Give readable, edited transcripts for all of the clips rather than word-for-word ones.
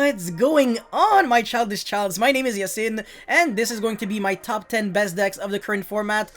What's going on, my childish childs? My name is Yasin, and this is going to be my top 10 best decks of the current format,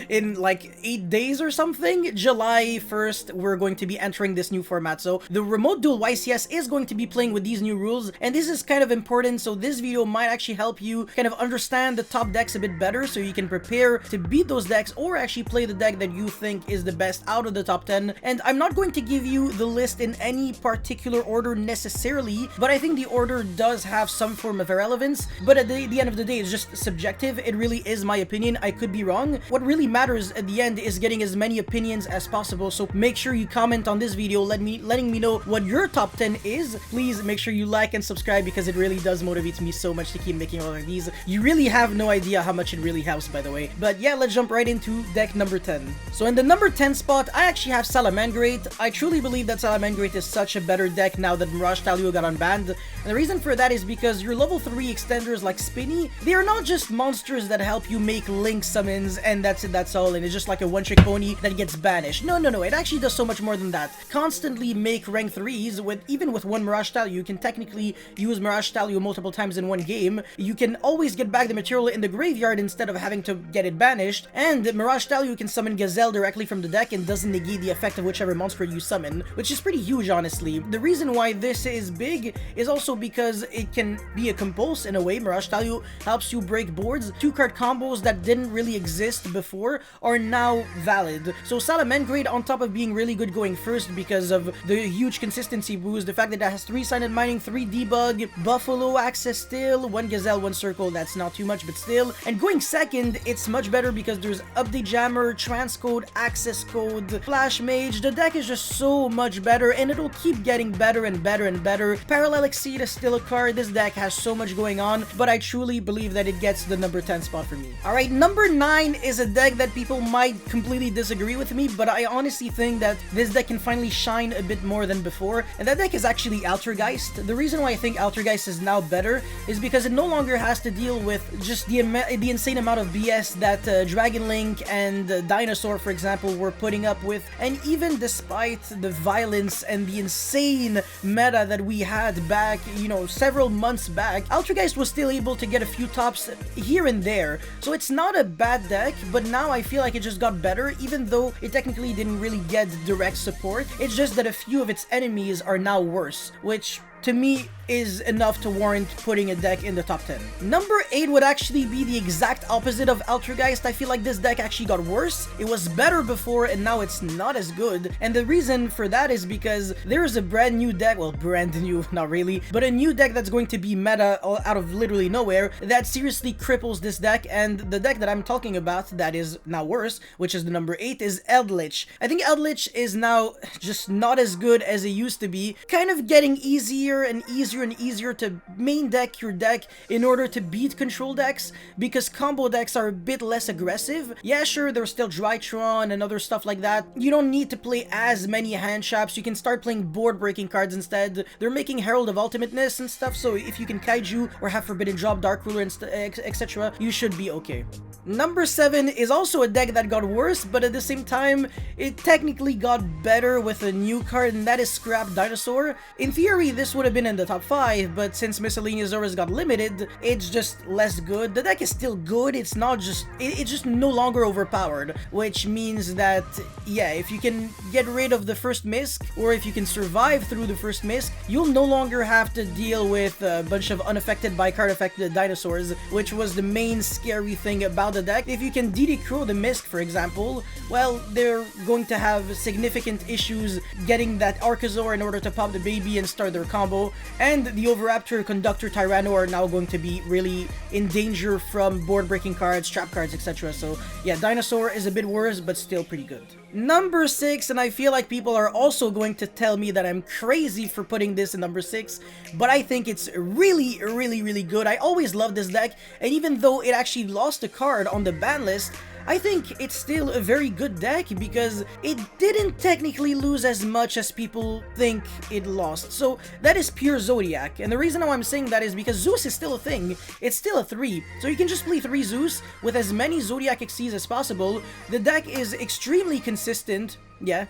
in like 8 days or something. July 1st, we're going to be entering this new format, so the Remote Duel YCS is going to be playing with these new rules, and this is kind of important, so this video might actually help you kind of understand the top decks a bit better, so you can prepare to beat those decks, or actually play the deck that you think is the best out of the top 10, and I'm not going to give you the list in any particular order necessarily, but I think the order does have some form of irrelevance, but at the end of the day, it's just subjective. It really is my opinion. I could be wrong. What really matters at the end is getting as many opinions as possible, so make sure you comment on this video, letting me know what your top 10 is. Please make sure you like and subscribe, because it really does motivate me so much to keep making all of these. You really have no idea how much it really helps, by the way. But yeah, let's jump right into deck number 10. So in the number 10 spot, I actually have Salamandra. I truly believe that Salamandra is such a better deck now that Mirage Talio got unbanned, and the reason for that is because your level 3 extenders like Spinny, they are not just monsters that help you make link summons and that's it, that's all, and it's just like a one-trick pony that gets banished. No, it actually does so much more than that. Constantly make rank 3s, even with one Mirage Talio. You can technically use Mirage Talio multiple times in one game. You can always get back the material in the graveyard instead of having to get it banished, and Mirage Talio can summon Gazelle directly from the deck and doesn't negate the effect of whichever monster you summon, which is pretty huge, honestly. The reason why this is big is also because it can be a compulse in a way. Mirage Talio helps you break boards. 2-card combos that didn't really exist before are now valid. So Salamandra, on top of being really good going first because of the huge consistency boost, the fact that it has 3 Silent Mining, 3 Debug, Buffalo access still, 1 Gazelle, 1 Circle, that's not too much, but still. And going second, it's much better because there's Update Jammer, Transcode, Access Code, Flash Mage. The deck is just so much better, and it'll keep getting better and better and better. Parallel Exceed is still a card. This deck has so much going on, but I truly believe that it gets the number 10 spot for me. Alright, number 9 is a deck that people might completely disagree with me, but I honestly think that this deck can finally shine a bit more than before, and that deck is actually Altergeist. The reason why I think Altergeist is now better is because it no longer has to deal with just the insane amount of BS that Dragon Link and Dinosaur, for example, were putting up with, and even despite the violence and the insane meta that we had back, several months back, Altergeist was still able to get a few tops here and there. So it's not a bad deck, but now I feel like it just got better, even though it technically didn't really get direct support. It's just that a few of its enemies are now worse, which to me is enough to warrant putting a deck in the top 10. Number 8 would actually be the exact opposite of Altergeist. I feel like this deck actually got worse. It was better before, and now it's not as good. And the reason for that is because there is a brand new deck, well, brand new, not really, but a new deck that's going to be meta out of literally nowhere that seriously cripples this deck, and the deck that I'm talking about that is now worse, which is the number 8, is Edlich. I think Edlich is now just not as good as it used to be, kind of getting easier and easier to main deck your deck in order to beat control decks, because combo decks are a bit less aggressive. Yeah, sure, there's still Drytron and other stuff like that. You don't need to play as many hand traps. You can start playing board breaking cards instead. They're making Herald of Ultimateness and stuff, so if you can Kaiju or have Forbidden Drop, Dark Ruler, etc., you should be okay. Number 7 is also a deck that got worse, but at the same time, it technically got better with a new card, and that is Scrap Dinosaur. In theory, this would have been in the top 5, but since Miscellaneous Auras got limited, it's just less good. The deck is still good, it's just no longer overpowered, which means that, yeah, if you can get rid of the first misc, or if you can survive through the first misc, you'll no longer have to deal with a bunch of unaffected by card affected dinosaurs, which was the main scary thing about the deck. If you can DD Crow the misc, for example, well, they're going to have significant issues getting that Archosaur in order to pop the baby and start their combo, and the Overraptor, Conductor, Tyranno are now going to be really in danger from board breaking cards, trap cards, etc. So yeah, Dinosaur is a bit worse, but still pretty good. Number 6, and I feel like people are also going to tell me that I'm crazy for putting this in number 6, but I think it's really good. I always loved this deck, and even though it actually lost a card on the ban list, I think it's still a very good deck because it didn't technically lose as much as people think it lost. So that is pure Zodiac, and the reason why I'm saying that is because Zeus is still a thing. It's still a 3, so you can just play 3 Zeus with as many Zodiac Xyz as possible. The deck is extremely consistent. Yeah,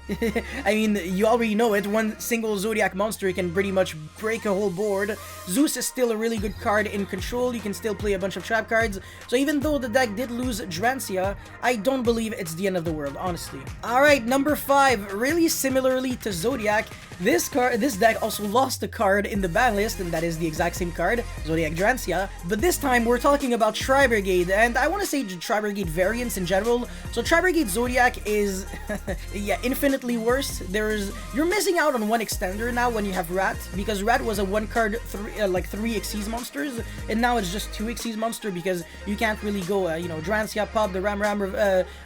I mean, you already know it. One single Zodiac monster can pretty much break a whole board. Zeus is still a really good card in control. You can still play a bunch of trap cards. So even though the deck did lose Drancia, I don't believe it's the end of the world, honestly. Alright, number 5. Really similarly to Zodiac, this deck also lost a card in the ban list, and that is the exact same card, Zodiac Drancia. But this time, we're talking about Tri-Brigade, and I want to say Tri-Brigade variants in general. So Tri-Brigade Zodiac is, yeah, infinitely worse. You're missing out on one extender now when you have Rat, because Rat was a one card, like 3 Xyz monsters, and now it's just 2 Xyz monster because you can't really go, you know, Drancia, pop the Ram,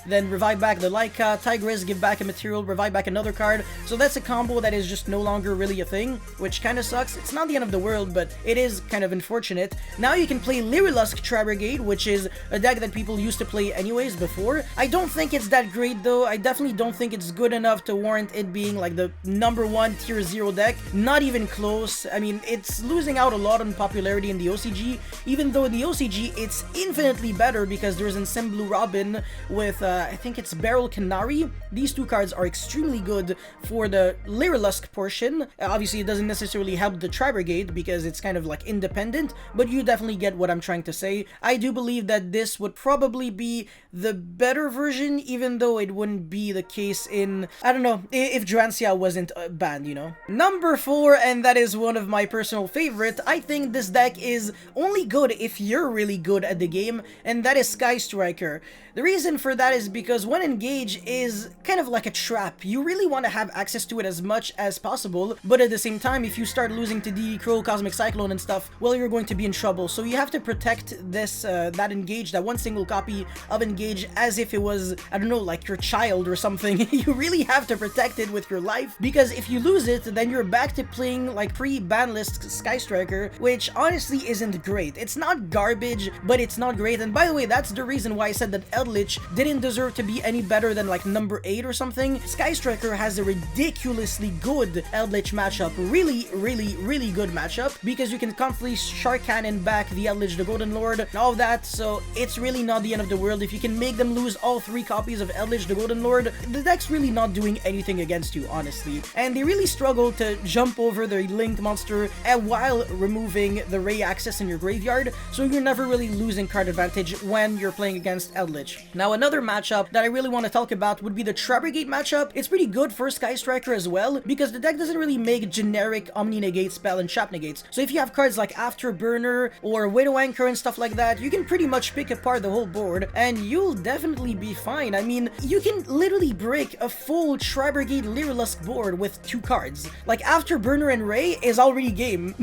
then revive back the Laika, Tigress, give back a material, revive back another card. So that's a combo that is just no longer really a thing, which kind of sucks. It's not the end of the world, but it is kind of unfortunate. Now you can play Lyrilusk Tri-Brigade, which is a deck that people used to play anyways before. I don't think it's that great though. I definitely don't think it's good enough to warrant it being like the #1 tier 0 deck. Not even close. I mean, it's losing out a lot on popularity in the OCG, even though in the OCG it's infinitely better because there's Ensemble Blue Robin with, I think it's Beryl Canary. These two cards are extremely good for the Lyrilusk portion. Obviously, it doesn't necessarily help the Tri-Brigade because it's kind of like independent, but you definitely get what I'm trying to say. I do believe that this would probably be the better version, even though it wouldn't be the case in, I don't know, if Drancia wasn't banned, you know. Number 4, and that is one of my personal favorite. I think this deck is only good if you're really good at the game, and that is Skystriker. The reason for that is because one engage is kind of like a trap. You really want to have access to it as much as possible, but at the same time, if you start losing to DD Crow, Cosmic Cyclone and stuff, well, you're going to be in trouble. So you have to protect this, that engage, that one single copy of engage as if it was, I don't know, like your child or something. You really have to protect it with your life, because if you lose it, then you're back to playing like pre-ban list Skystriker, which honestly isn't great. It's not garbage, but it's not great. And by the way, that's the reason why I said that Edlich didn't deserve to be any better than like number 8 or something. Skystriker has a ridiculously good Edlich matchup. Really good matchup, because you can constantly Shark Cannon back the Edlich, the Golden Lord, and all of that. So it's really not the end of the world. If you can make them lose all 3 copies of Edlich, the Golden Lord, the deck's really not doing anything against you, honestly. And they really struggle to jump over the Linked monster while removing the Ray access in your graveyard, so you're never really losing card advantage when you're playing against Edlich. Now, another matchup that I really want to talk about would be the Tri-Brigade matchup. It's pretty good for Skystriker as well, because the deck doesn't really make generic Omni Negate, Spell, and Trap Negates. So if you have cards like Afterburner or Widow Anchor and stuff like that, you can pretty much pick apart the whole board, and you'll definitely be fine. I mean, you can literally break a full Tri-Brigade Lyrilusk board with 2 cards. Like, Afterburner and Ray is already game.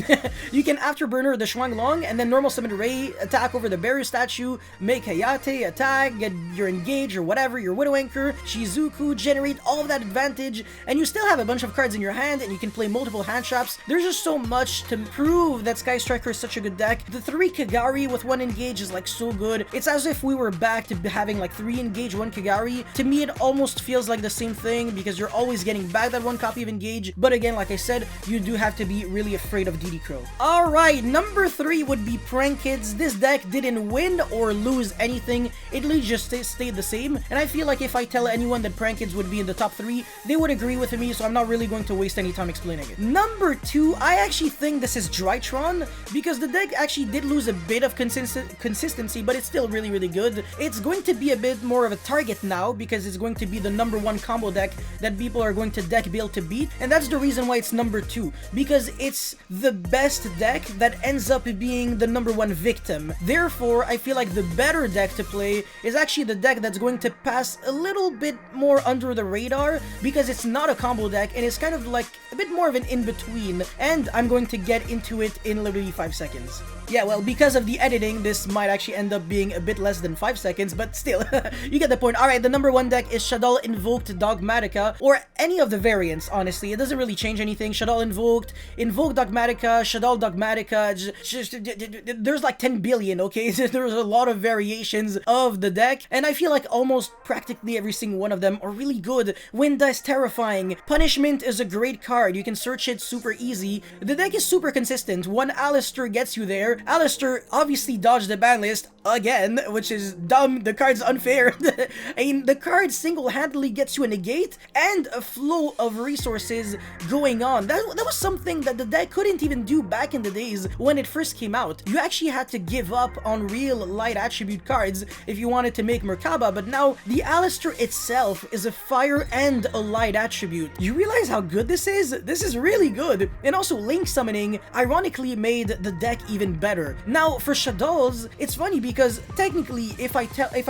You can Afterburner the Shuanglong, and then normal summon Ray, attack over the barrier statue, make Hayate, attack, get your Engage or whatever, your Widow Anchor, Shizuku, generate all of that advantage, and you still have a bunch of cards in your hand, and you can play multiple hand traps. There's just so much to prove that Skystriker is such a good deck. The 3 Kagari with 1 Engage is like so good. It's as if we were back to having like 3 Engage, 1 Kagari. To me, it almost feels like the same thing, because you're always getting back that 1 copy of Engage. But again, like I said, you do have to be really afraid of DD Crow. Alright, number 3 would be Prank Kids. This deck didn't win or lose anything. It literally just stayed the same, and I feel like if I tell anyone that Prank Kids would be in the top 3, they would agree with me, so I'm not really going to waste any time explaining it. Number 2, I actually think this is Drytron, because the deck actually did lose a bit of consistency, but it's still really good. It's going to be a bit more of a target now, because it's going to be the #1 combo deck that people are going to deck build to beat, and that's the reason why it's number 2, because it's the best deck that ends up being the #1 victim. Therefore, I feel like the better deck to play is actually the deck that's going to pass a little bit more under the radar, because it's not a combo deck and it's kind of like a bit more of an in-between, and I'm going to get into it in literally 5 seconds. Yeah, well, because of the editing, this might actually end up being a bit less than 5 seconds, but still, you get the point. Alright, the #1 deck is Shaddoll Invoked Dogmatica, or any of the variants, honestly. It doesn't really change anything. Shaddoll Invoked, Invoke Dogmatica, Shaddoll Dogmatica, there's like 10 billion, okay? There's a lot of variations of the deck, and I feel like almost practically every single one of them are really good. Winda is terrifying. Punishment is a great card. You can search it super easy. The deck is super consistent. One Alistair gets you there, Alistair obviously dodged the ban list again, which is dumb. The card's unfair. I mean, the card single-handedly gets you a negate and a flow of resources going on. That was something that the deck couldn't even do back in the days when it first came out. You actually had to give up on real light attribute cards if you wanted to make Merkaba, but now the Alistair itself is a fire and a light attribute. You realize how good this is? This is really good. And also Link Summoning ironically made the deck even better. Now for Shadow's, it's funny because technically if I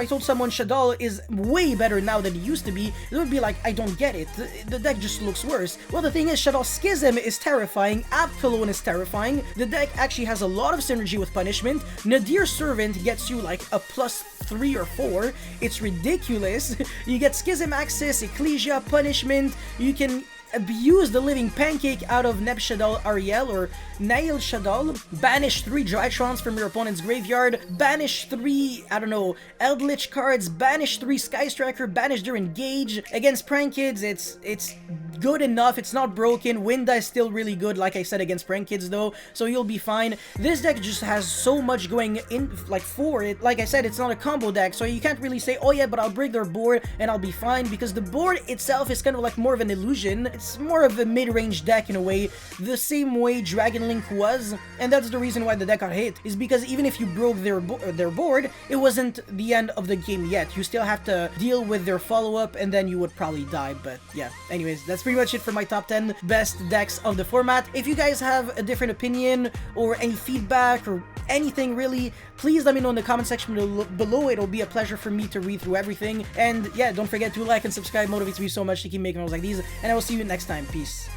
told someone Shadow is way better now than it used to be, it would be like, I don't get it. The deck just looks worse. Well, the thing is, Shadow Schism is terrifying, App Cologne is terrifying, the deck actually has a lot of synergy with Punishment, Nadir Servant gets you like a +3 or 4, it's ridiculous. You get Schism Axis, Ecclesia, Punishment, you can abuse the living pancake out of Neb Shadal Ariel or Nail Shadal, banish 3 Drytrons from your opponent's graveyard, banish 3, I don't know, Eldritch cards, banish 3 Skystriker, banish their engage. Against Prank Kids, it's good enough, it's not broken. Winda is still really good, like I said, against Prank Kids though, so you'll be fine. This deck just has so much going in, like, for it. Like I said, it's not a combo deck, so you can't really say, oh yeah, but I'll break their board and I'll be fine, because the board itself is kind of like more of an illusion. It's more of a mid-range deck in a way, the same way Dragon Link was, and that's the reason why the deck got hit, is because even if you broke their board, it wasn't the end of the game yet. You still have to deal with their follow-up, and then you would probably die. But yeah, anyways, that's pretty much it for my top 10 best decks of the format. If you guys have a different opinion, or any feedback, or anything really, please let me know in the comment section below. It'll be a pleasure for me to read through everything. And yeah, don't forget to like and subscribe, motivates me so much to keep making videos like these, and I will see you next time. Peace.